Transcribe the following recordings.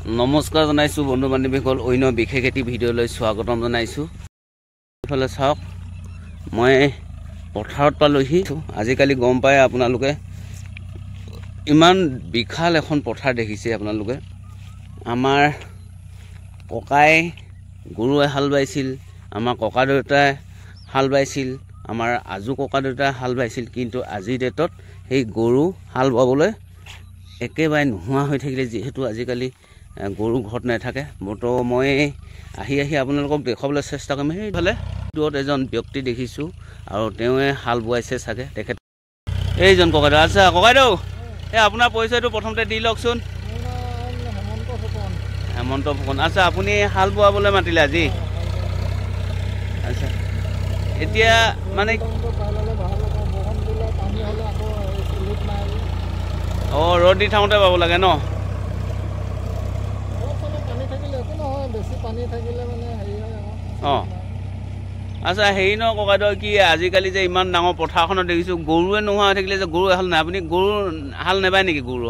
নমস্কাৰ জনাইছোঁ বন্ধু বান্ধৱীসকল, অন্য বিশেষ এটি ভিডিঅ'লৈ স্বাগতম জনাইছোঁ। এইফালে চাওক, মই পথাৰত পালোহি। আজিকালি গম পায় আপোনালোকে, ইমান বিশাল এখন পথাৰ দেখিছে আপোনালোকে। আমাৰ ককাই গৰুৱে হাল বাইছিল, আমাৰ ককা দেউতাই হাল বাইছিল, আমাৰ আজু ককা দেউতাই হাল বাইছিল, কিন্তু আজিৰ ডেটত সেই গৰু হাল বাবলৈ একেবাৰে নোহোৱা হৈ থাকিলে। যিহেতু আজিকালি গৰু ঘৰত নাথাকে। তো মই আহি আপোনালোকক দেখুৱাবলৈ চেষ্টা কৰিম। সেইফালে দূৰত এজন ব্যক্তি দেখিছোঁ আৰু তেওঁৱে হাল বোৱাইছে চাগে। তেখেত এইজন ককাইদেউ। আচ্ছা ককাইদেউ, এই আপোনাৰ পৰিচয়টো প্ৰথমতে দি লওকচোন। হেমন্ত ফুকন। আচ্ছা, আপুনি হাল বোৱাবলৈ মাতিলে আজি? আচ্ছা, এতিয়া মানে অঁ, ৰ'দ দি থাকোঁতে পাব লাগে ন? অঁ, আচ্ছা হেৰি ন ককাইদেউ, কি আজিকালি যে ইমান ডাঙৰ পথাৰখনত দেখিছোঁ গৰুৱে নোহোৱা হৈ থাকিলে যে, গৰু হাল নাই, আপুনি গৰু হাল নেবায় নেকি? গৰু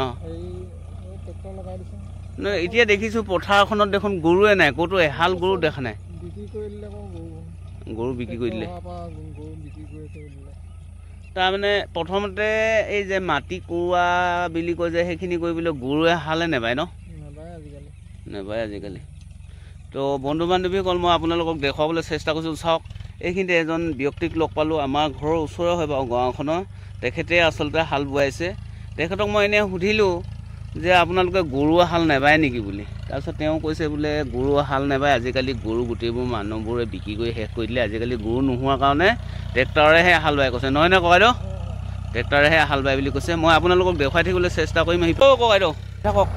অঁ, এতিয়া দেখিছোঁ পথাৰখনত দেখোন গৰুৱে নাই, ক'তো এহাল গৰু দেখা নাই। গৰু বিক্ৰী কৰি দিলে। তাৰমানে প্ৰথমতে এই যে মাটি কোৱা বুলি কয় যে, সেইখিনি কৰিবলৈ গৰুৱে হালে নেবায় ন? নেবায় আজিকালি। তো বন্ধু বান্ধৱীসকল, মই আপোনালোকক দেখুৱাবলৈ চেষ্টা কৰিছোঁ। চাওক, এইখিনিতে এজন ব্যক্তিক লগ পালোঁ, আমাৰ ঘৰৰ ওচৰৰ হয় বাৰু গাঁওখনৰ। তেখেতে আচলতে হাল বোৱাইছে। তেখেতক মই এনেই সুধিলোঁ যে আপোনালোকে গৰু হাল নেবায় নেকি বুলি। তাৰপিছত তেওঁ কৈছে বোলে গৰু হাল নেবায়, আজিকালি গৰু গোটেইবোৰ মানুহবোৰে বিক্ৰী কৰি শেষ কৰি দিলে। আজিকালি গৰু নোহোৱাৰ কাৰণে ট্ৰেক্টৰেহে হাল বায় কৈছে। নহয় নে ককাইদেউ? ট্ৰেক্টৰেহে হাল বায় বুলি কৈছে। মই আপোনালোকক দেখুৱাই থাকিবলৈ চেষ্টা কৰিম। আহি ককাইদেউ থাকক,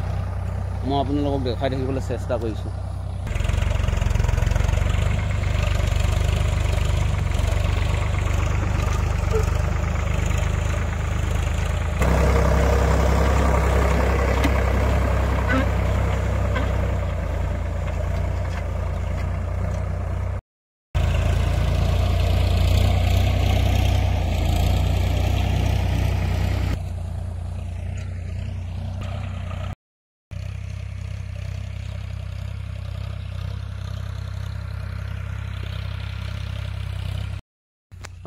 মই আপোনালোকক দেখুৱাই থাকিবলৈ চেষ্টা কৰিছোঁ।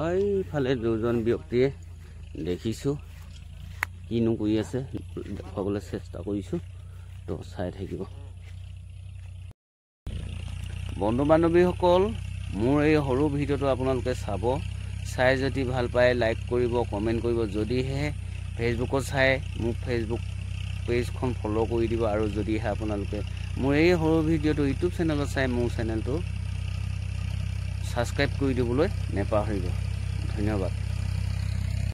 এইফালে দুজন ব্যক্তিয়ে দেখিছোঁ কিনো কৰি আছে, দেখুৱাবলৈ চেষ্টা কৰিছোঁ। তো চাই থাকিব বন্ধু বান্ধৱীসকল। মোৰ এই সৰু ভিডিঅ'টো আপোনালোকে চাব, চাই যদি ভাল পায় লাইক কৰিব, কমেণ্ট কৰিব। যদিহে ফেচবুকত চাই, মোক ফেচবুক পেজখন ফ'ল' কৰি দিব। আৰু যদিহে আপোনালোকে মোৰ এই সৰু ভিডিঅ'টো ইউটিউব চেনেলত চাই, মোৰ চেনেলটো ছাবস্ক্ৰাইব কৰি দিবলৈ নেপাহৰিব। ধন্যবাদ।